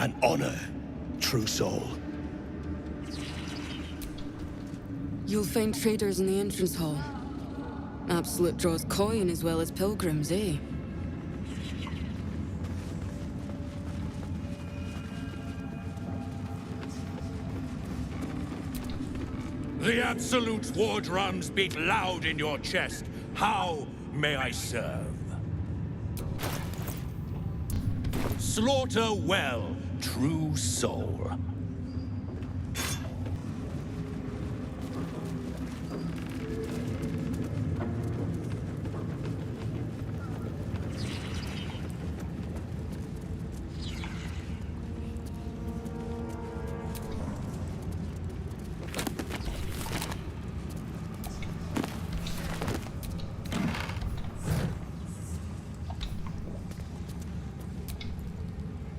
and honor, true soul. You'll find traders in the entrance hall. Absolute draws coin as well as pilgrims, eh? The Absolute's war drums beat loud in your chest. How may I serve? Slaughter well, true soul.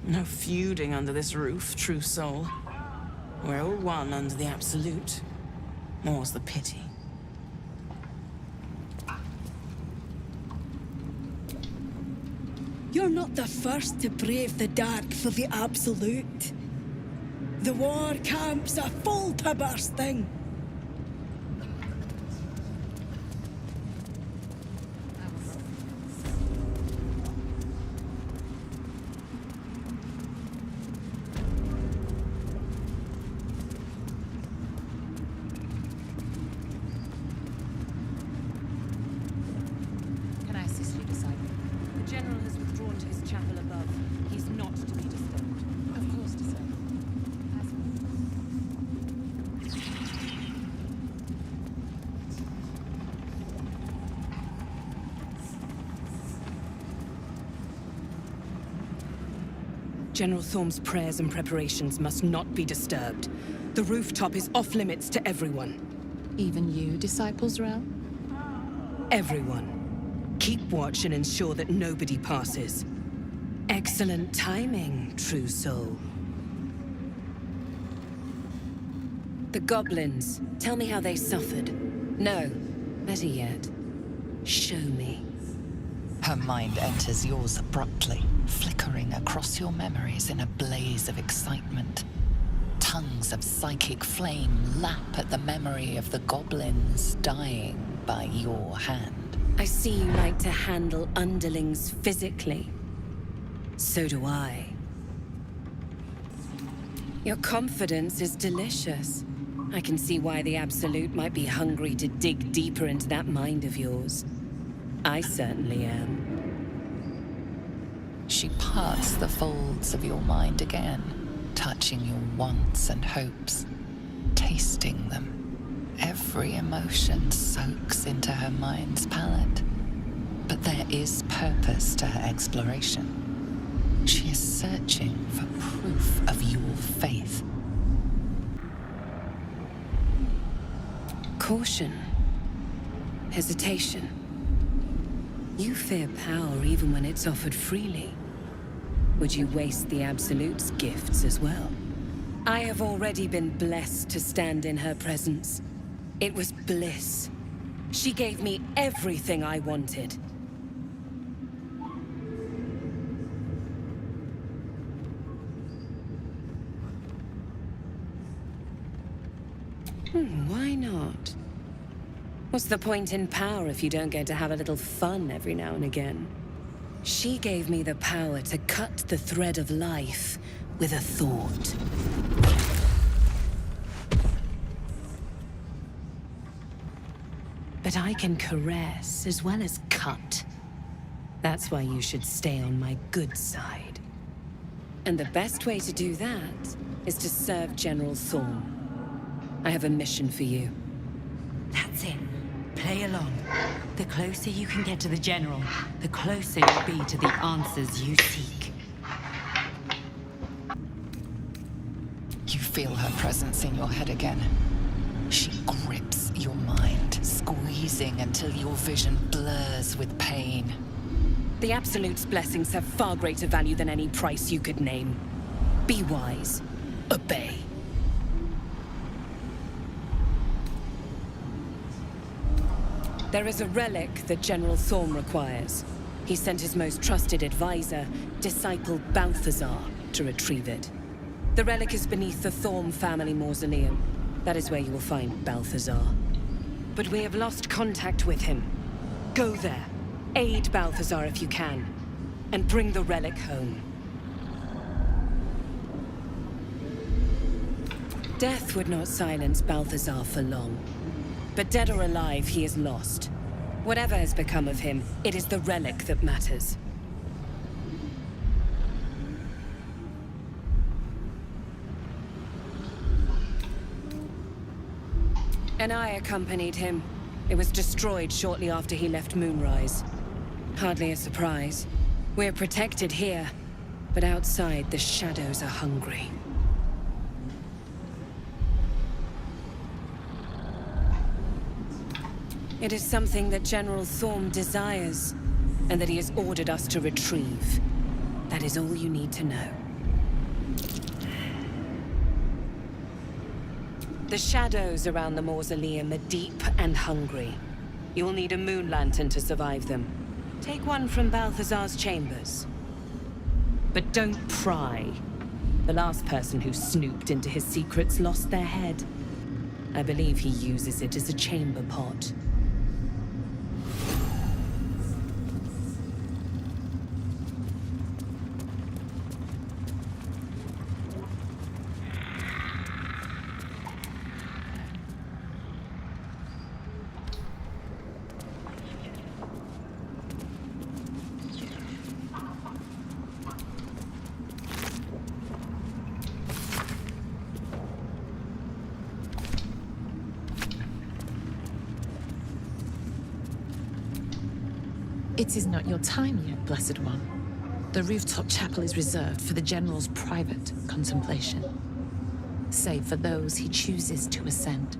No feuding under this roof, true soul. We're all one under the Absolute. More's the pity. You're not the first to brave the dark for the Absolute. The war camp's are full to bursting. Can I assist you, disciple? The general has withdrawn to his chapel above. He's not to be disturbed. Of course, disciple. General Thorm's prayers and preparations must not be disturbed. The rooftop is off limits to everyone. Even you, disciples realm? Everyone. Keep watch and ensure that nobody passes. Excellent timing, true soul. The goblins. Tell me how they suffered. No, better yet, show me. Her mind enters yours abruptly, flickering across your memories in a blaze of excitement. Tongues of psychic flame lap at the memory of the goblins dying by your hand. I see you like to handle underlings physically. So do I. Your confidence is delicious. I can see why the Absolute might be hungry to dig deeper into that mind of yours. I certainly am. She parts the folds of your mind again, touching your wants and hopes, tasting them. Every emotion soaks into her mind's palate. But there is purpose to her exploration. She is searching for proof of your faith. Caution. Hesitation. You fear power even when it's offered freely. Would you waste the Absolute's gifts as well? I have already been blessed to stand in her presence. It was bliss. She gave me everything I wanted. Why not? What's the point in power if you don't get to have a little fun every now and again? She gave me the power to cut the thread of life with a thought. But I can caress as well as cut. That's why you should stay on my good side. And the best way to do that is to serve General Thorm. I have a mission for you. That's it. Play along. The closer you can get to the General, the closer you'll be to the answers you seek. You feel her presence in your head again. She grips your mind, squeezing until your vision blurs with pain. The Absolute's blessings have far greater value than any price you could name. Be wise. Obey. There is a relic that General Thorm requires. He sent his most trusted advisor, disciple Balthazar. to retrieve it. The relic is beneath the Thorm family mausoleum. That is where you will find Balthazar. But we have lost contact with him. Go there. Aid Balthazar if you can. And bring the relic home. Death would not silence Balthazar for long. But dead or alive, he is lost. Whatever has become of him, it is the relic that matters. And I accompanied him. It was destroyed shortly after he left Moonrise. Hardly a surprise. We're protected here, but outside the shadows are hungry. It is something that General Thorm desires, and that he has ordered us to retrieve. That is all you need to know. The shadows around the mausoleum are deep and hungry. You'll need a moon lantern to survive them. Take one from Balthazar's chambers. But don't pry. The last person who snooped into his secrets lost their head. I believe he uses it as a chamber pot. It is not your time yet, Blessed One. The rooftop chapel is reserved for the General's private contemplation, save for those he chooses to ascend.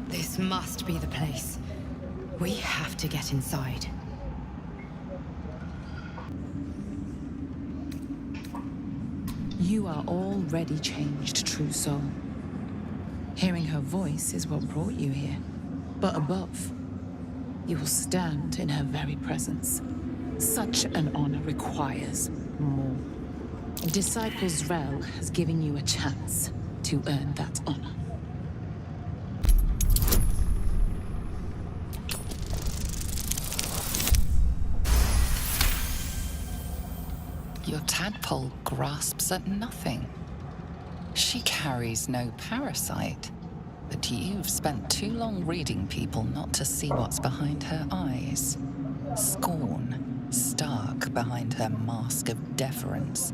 This must be the place. We have to get inside. You are already changed, true soul. Hearing her voice is what brought you here. But above, you will stand in her very presence. Such an honor requires more. Disciples Rel has given you a chance to earn that honor. Your tadpole grasps at nothing. She carries no parasite. But you've spent too long reading people not to see what's behind her eyes. Scorn, stark behind her mask of deference.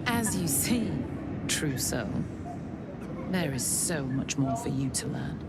As you see, true soul, there is so much more for you to learn.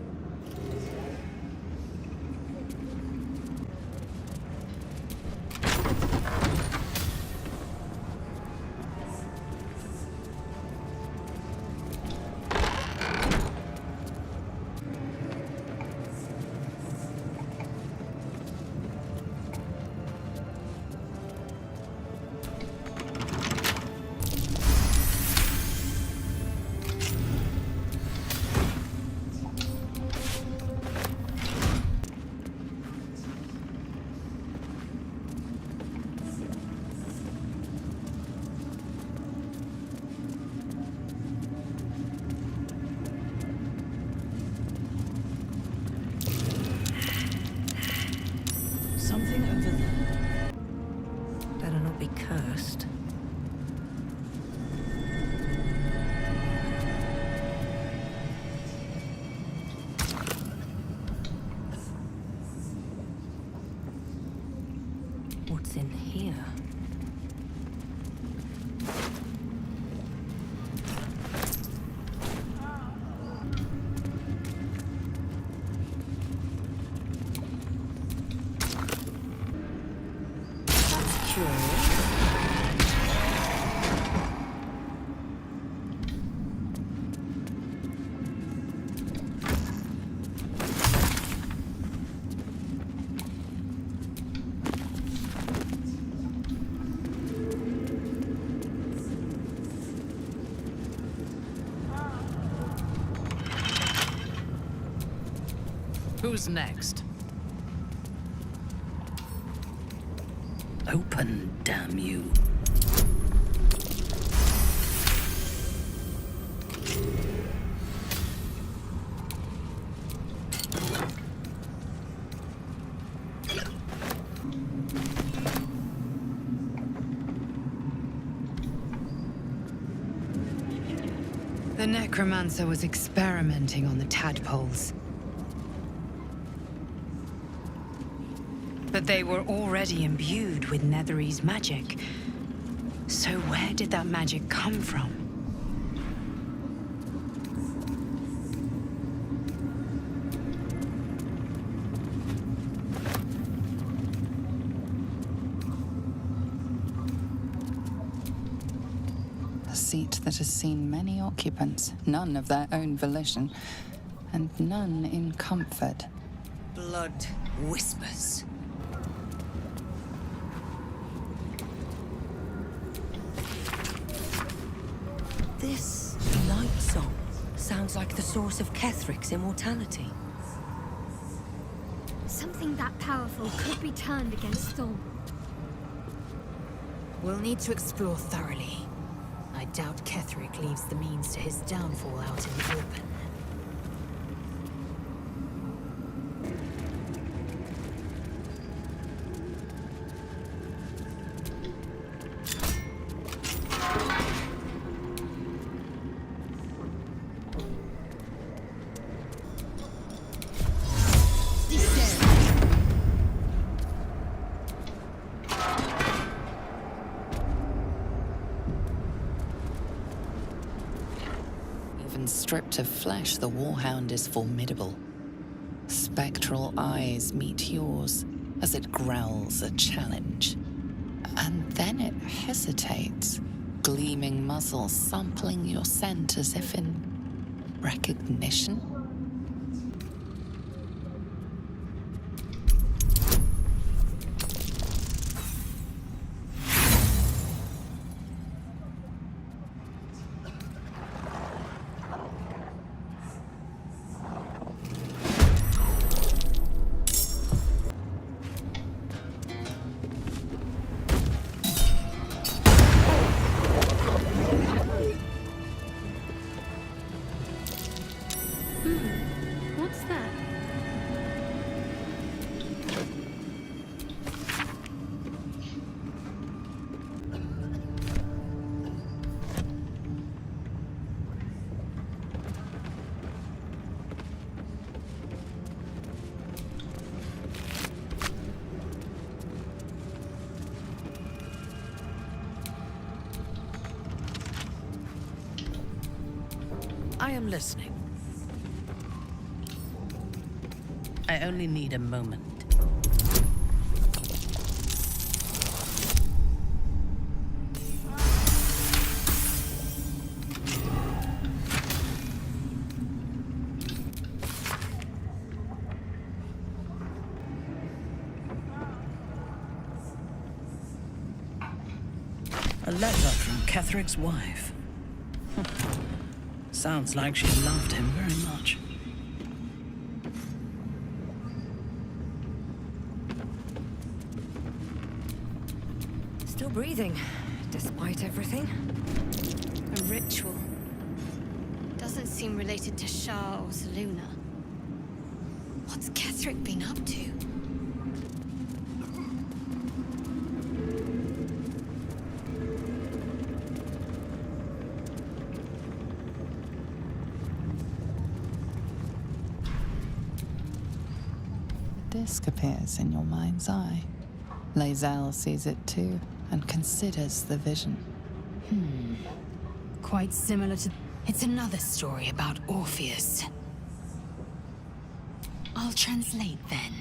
Something over there. Better not be cursed. What's in here? Who's next? Open, damn you. The necromancer was experimenting on the tadpoles. But they were already imbued with Nethery's magic. So where did that magic come from? A seat that has seen many occupants, none of their own volition, and none in comfort. Blood whispers. This night song sounds like the source of Khetheric's immortality. Something that powerful could be turned against Thorn. We'll need to explore thoroughly. I doubt Kheteric leaves the means to his downfall out in the open. Even stripped of flesh, the Warhound is formidable. Spectral eyes meet yours as it growls a challenge. And then it hesitates, gleaming muzzle sampling your scent as if in recognition. What's that? I am listening. I only need a moment. A letter from Ketheric's wife. Sounds like she loved him very much. Still breathing, despite everything. A ritual. Doesn't seem related to Shah or Seluna. What's Kheteric been up to? The disc appears in your mind's eye. Lae'zel sees it too, and considers the vision. Quite similar to... It's another story about Orpheus. I'll translate then.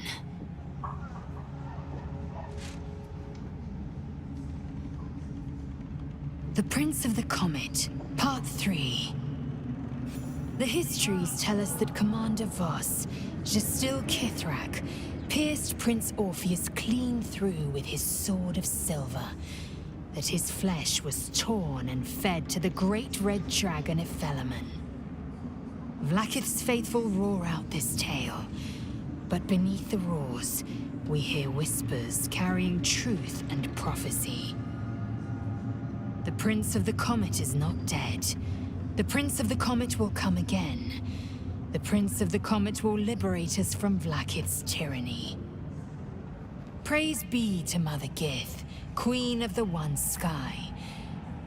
The Prince of the Comet, Part 3. The histories tell us that Commander Voss, Gestil Kithrak, pierced Prince Orpheus clean through with his sword of silver, that his flesh was torn and fed to the great red dragon Ephelaman. Vlaakith's faithful roar out this tale, but beneath the roars, we hear whispers carrying truth and prophecy. The Prince of the Comet is not dead. The Prince of the Comet will come again. The Prince of the Comet will liberate us from Vlaakith's tyranny. Praise be to Mother Gith, Queen of the One Sky.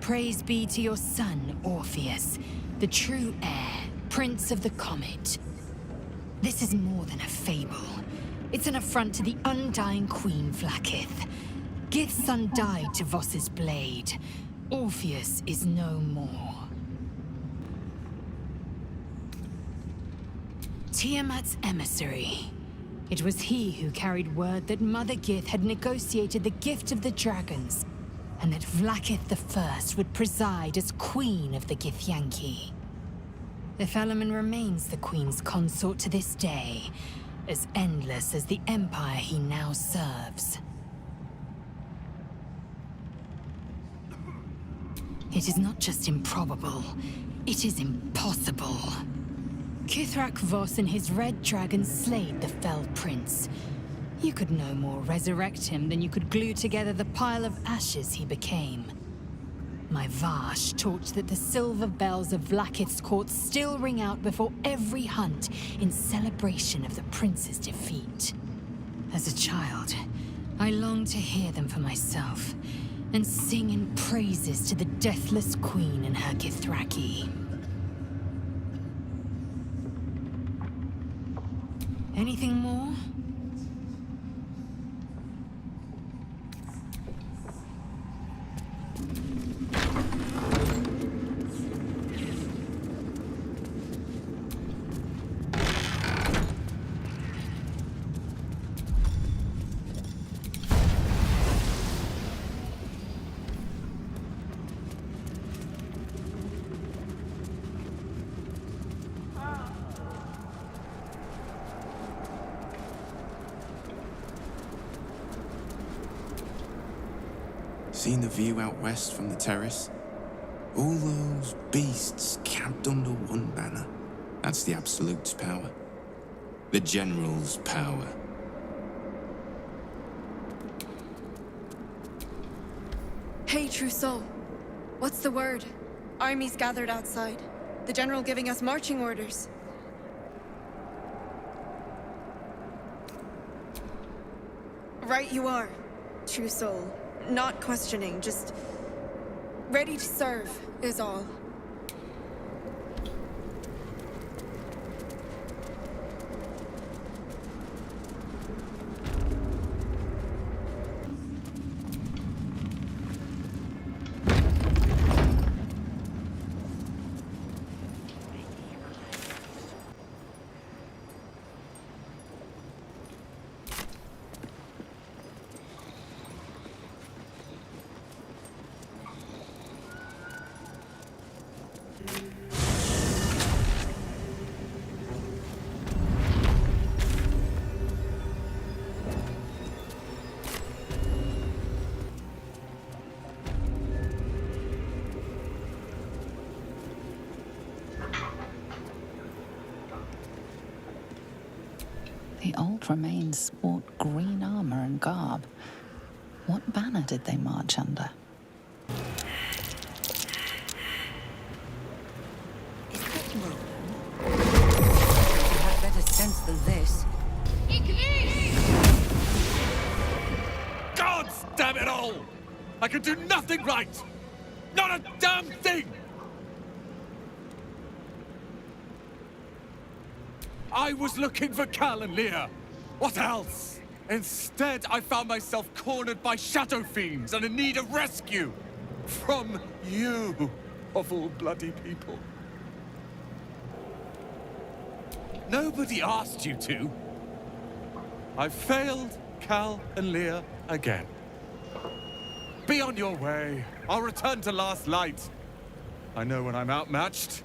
Praise be to your son, Orpheus, the true heir, Prince of the Comet. This is more than a fable. It's an affront to the undying Queen Vlaakith. Gith's son died to Voss's blade. Orpheus is no more. Tiamat's emissary. It was he who carried word that Mother Gith had negotiated the gift of the dragons, and that Vlaakith I would preside as Queen of the Githyanki. The Felaman remains the Queen's consort to this day, as endless as the empire he now serves. It is not just improbable, it is impossible. Kheteric Voss and his red dragon slayed the fell prince. You could no more resurrect him than you could glue together the pile of ashes he became. My Vash talked that the silver bells of Vlaakith's court still ring out before every hunt in celebration of the prince's defeat. As a child, I longed to hear them for myself, and sing in praises to the deathless queen and her Khetheraki. Anything more? Seen the view out west from the terrace? All those beasts camped under one banner. That's the Absolute's power. The General's power. Hey, Trousseau. What's the word? Armies gathered outside. The General giving us marching orders. Right you are, Trousseau. Not questioning, just ready to serve, is all. The old remains sport green armor and garb. What banner did they march under? Is that Roland? You had better sense than this. God damn it all! I can do nothing right! Not a damn thing! I was looking for Cal and Leah. What else? Instead, I found myself cornered by shadow fiends and in need of rescue. From you, of all bloody people. Nobody asked you to. I failed Cal and Leah again. Be on your way. I'll return to Last Light. I know when I'm outmatched.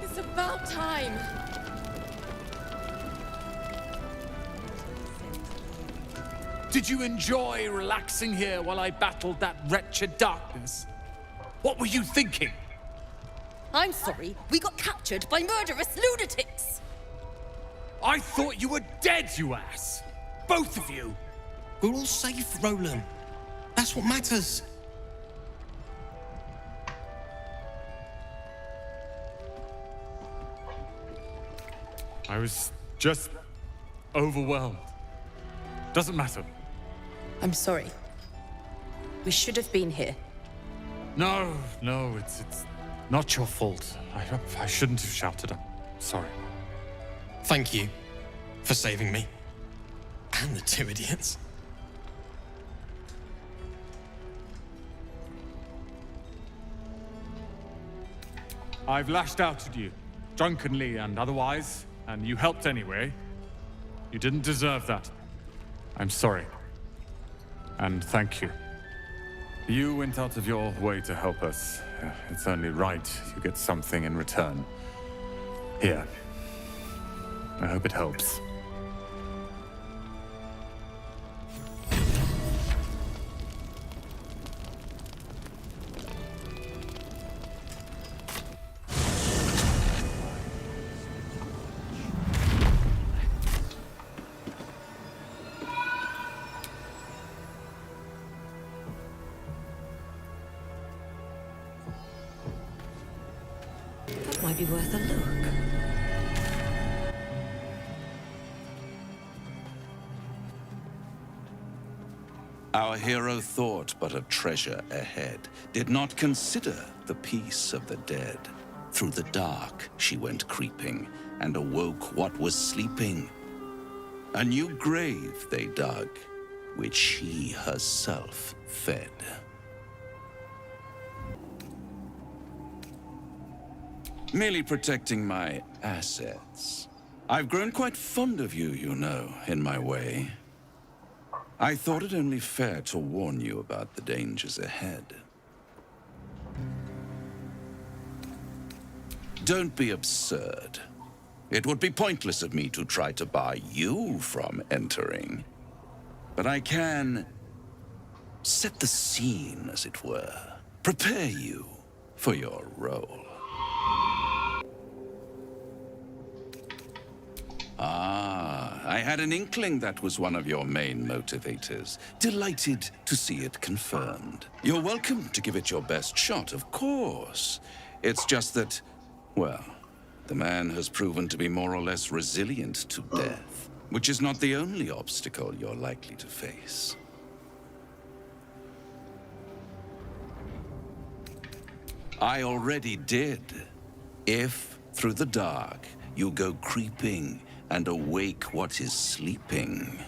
It's about time! Did you enjoy relaxing here while I battled that wretched darkness? What were you thinking? I'm sorry, we got captured by murderous lunatics! I thought you were dead, you ass! Both of you! We're all safe, Roland. That's what matters. I was just overwhelmed. Doesn't matter. I'm sorry. We should have been here. No, it's not your fault. I shouldn't have shouted. I'm sorry. Thank you for saving me. And the two idiots. I've lashed out at you, drunkenly and otherwise, and you helped anyway. You didn't deserve that. I'm sorry. And thank you. You went out of your way to help us. It's only right you get something in return. Here. I hope it helps. That might be worth a look. Our hero thought but of treasure ahead, did not consider the peace of the dead. Through the dark she went creeping, and awoke what was sleeping. A new grave they dug, which she herself fed. Merely protecting my assets. I've grown quite fond of you, you know, in my way. I thought it only fair to warn you about the dangers ahead. Don't be absurd. It would be pointless of me to try to bar you from entering. But I can set the scene, as it were. Prepare you for your role. Ah, I had an inkling that was one of your main motivators. Delighted to see it confirmed. You're welcome to give it your best shot, of course. It's just that, well, the man has proven to be more or less resilient to death, which is not the only obstacle you're likely to face. I already did. If, through the dark, you go creeping and awake what is sleeping,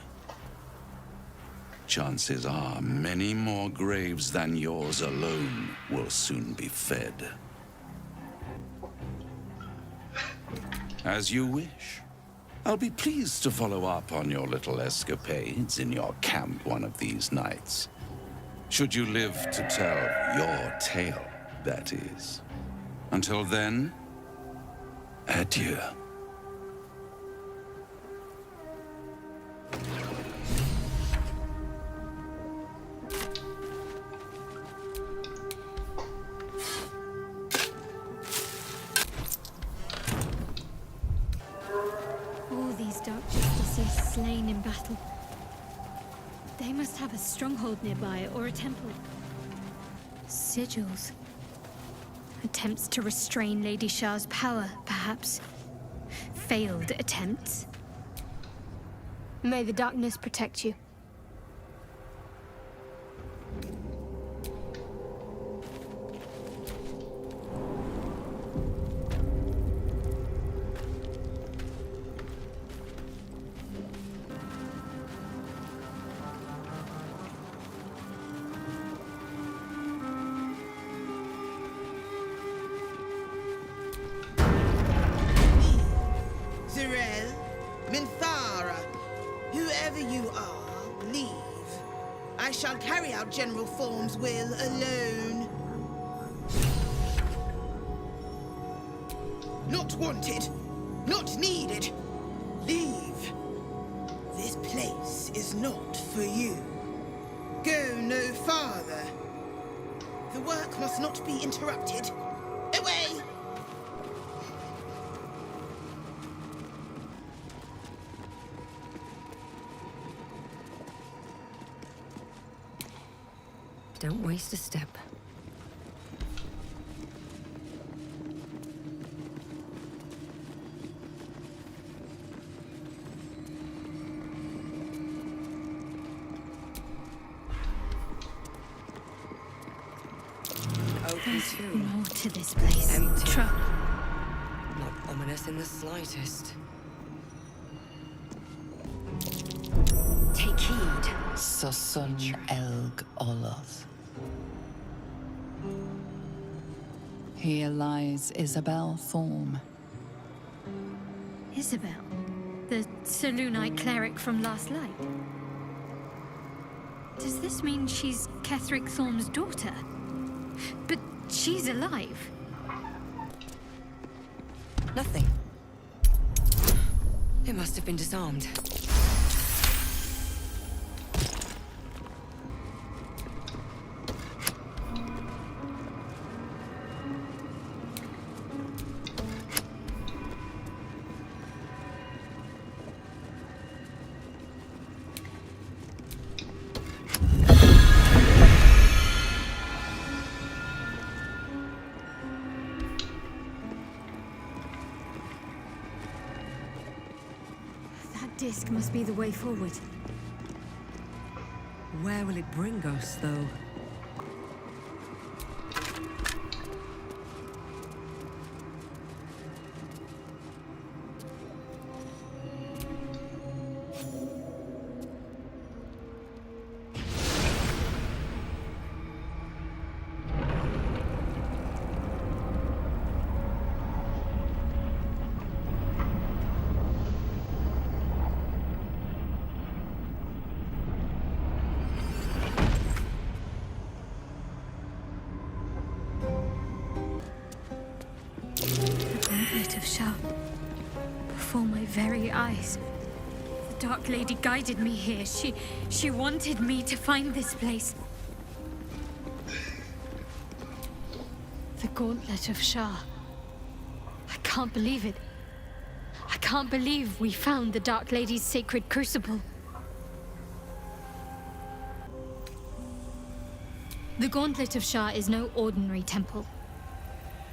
chances are many more graves than yours alone will soon be fed. As you wish. I'll be pleased to follow up on your little escapades in your camp one of these nights. Should you live to tell your tale, that is. Until then, adieu. All these dark justices slain in battle. They must have a stronghold nearby or a temple. Sigils. Attempts to restrain Lady Shah's power, perhaps. Failed attempts. May the darkness protect you. I shall carry out General Form's will alone. Not wanted. Not needed. Leave. This place is not for you. Go no farther. The work must not be interrupted. Away! Don't waste a step. There's more to this place. Empty. Not ominous in the slightest. Take heed. Susun Elg Oloth. Here lies Isabel Thorm. Isabel? The Selûnite cleric from last light? Does this mean she's Kheteric Thorm's daughter? But she's alive. Nothing. It must have been disarmed. Disc must be the way forward. Where will it bring us, though? Of Shah. Before my very eyes. The Dark Lady guided me here. She wanted me to find this place. The Gauntlet of Shah. I can't believe it. I can't believe we found the Dark Lady's sacred crucible. The Gauntlet of Shah is no ordinary temple.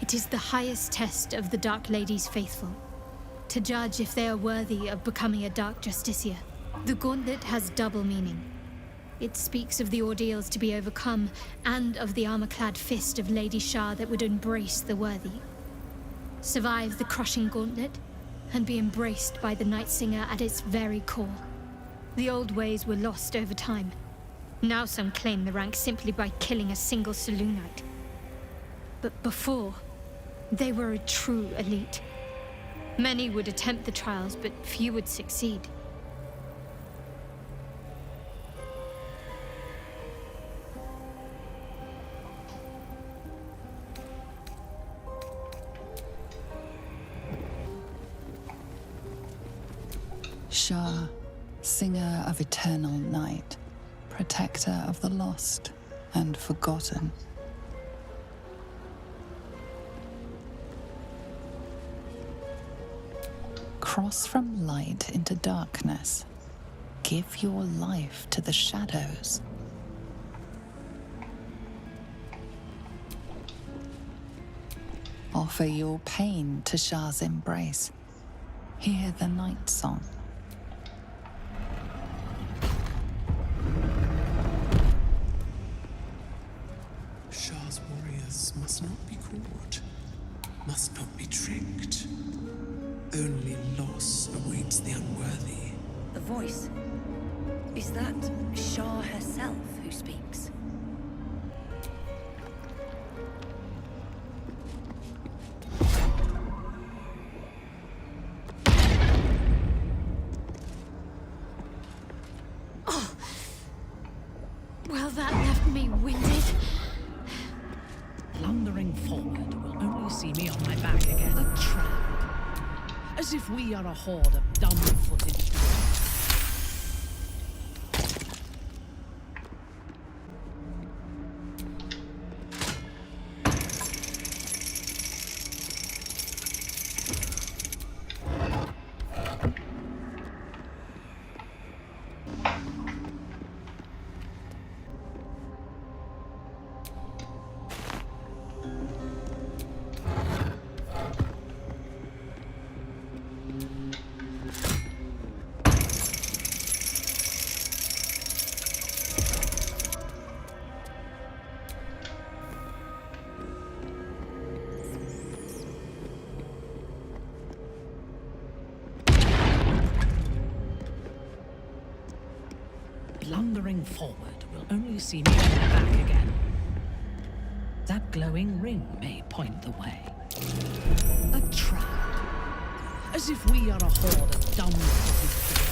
It is the highest test of the Dark Lady's faithful, to judge if they are worthy of becoming a Dark Justiciar. The Gauntlet has double meaning. It speaks of the ordeals to be overcome, and of the armor-clad fist of Lady Shah that would embrace the worthy. Survive the crushing gauntlet, and be embraced by the Night Singer at its very core. The old ways were lost over time. Now some claim the rank simply by killing a single Selûnite. But before, they were a true elite. Many would attempt the trials, but few would succeed. Shah, singer of eternal night, protector of the lost and forgotten. Cross from light into darkness. Give your life to the shadows. Offer your pain to Shah's embrace. Hear the night song. Shah's warriors must not be caught, must not be tricked. Only loss awaits the unworthy. The voice. Is that Shah herself who speaks? Oh! Well, that left me winded. Blundering forward will only see me on my back again. A trap. As if we are a horde of dumb-footed dogs. Venturing forward will only see me on my back again. That glowing ring may point the way. A trap. As if we are a horde of dumb-footed deer.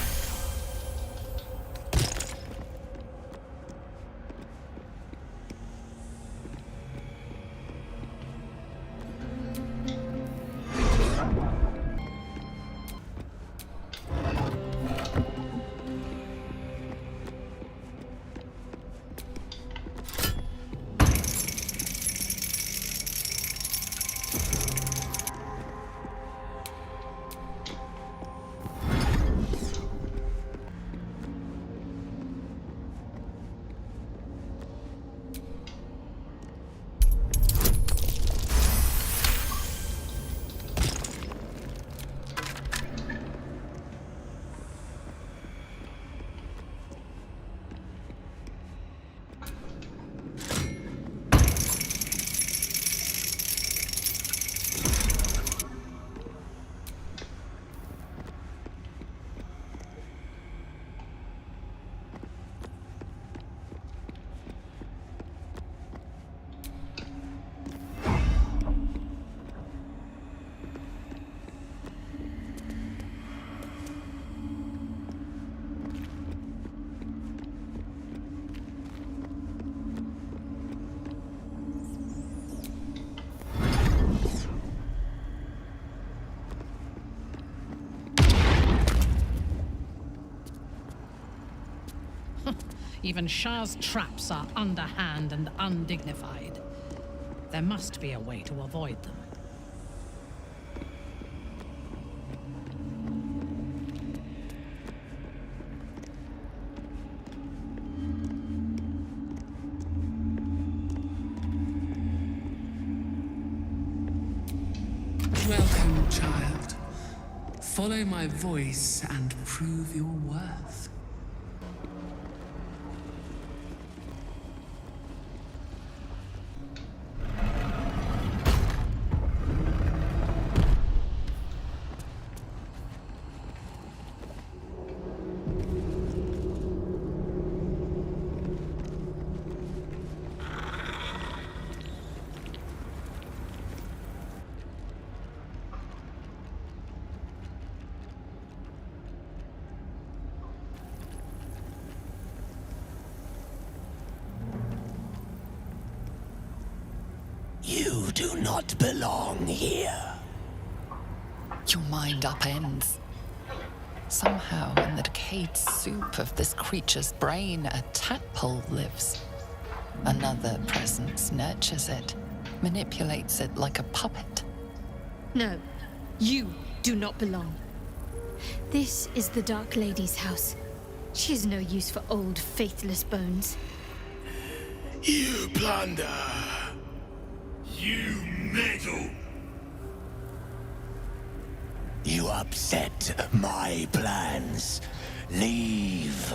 Even Shah's traps are underhand and undignified. There must be a way to avoid them. Welcome, child. Follow my voice and prove your worth. You do not belong here. Your mind upends. Somehow, in the decayed soup of this creature's brain, a tadpole lives. Another presence nurtures it, manipulates it like a puppet. No, you do not belong. This is the Dark Lady's house. She is no use for old, faithless bones. You plunder. You meddle. You upset my plans. Leave.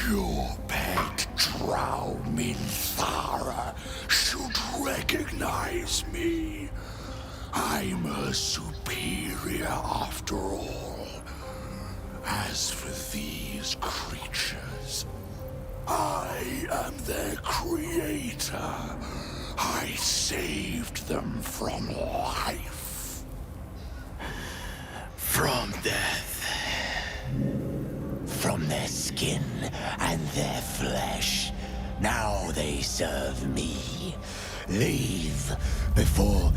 Your pet drow Minthara should recognize me. I'm a superior after all. As for these creatures, I am their creator. I saved them from life. From death. From their skin and their flesh. Now they serve me. Leave before...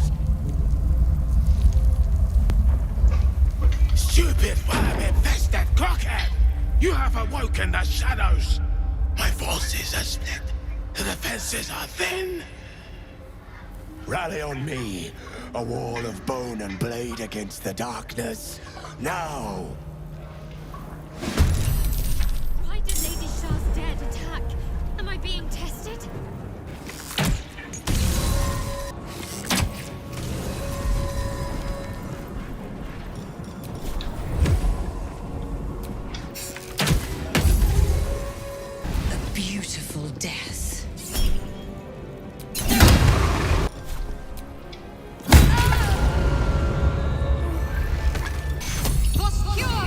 Stupid worm-infested cockhead! You have awoken the shadows! My forces are split. The defenses are thin. Rally on me. A wall of bone and blade against the darkness. Now! Why did Lady Shah's dead attack? Am I being tested? A beautiful death. Obscure!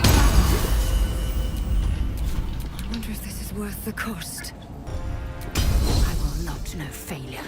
worth the cost. I will not know failure.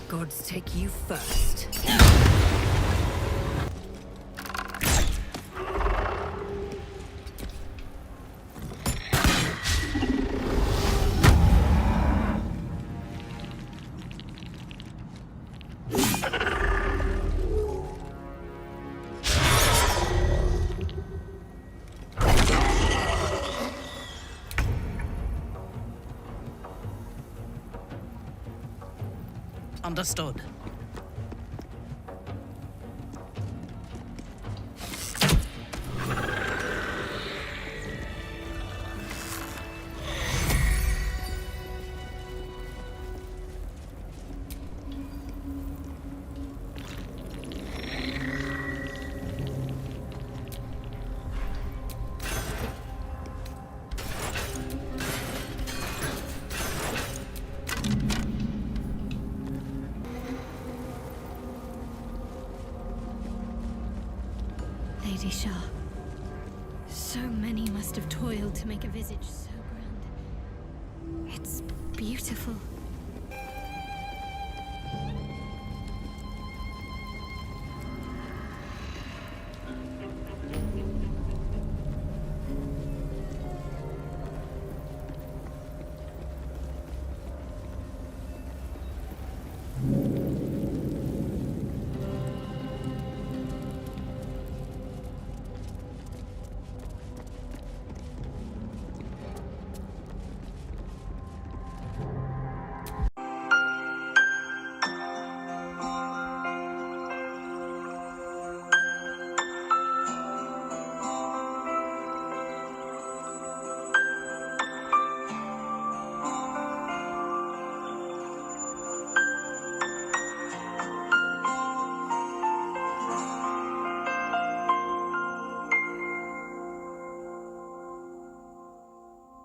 Gods take you first. Understood. Lady Shah. So many must have toiled to make a visage so grand. It's beautiful.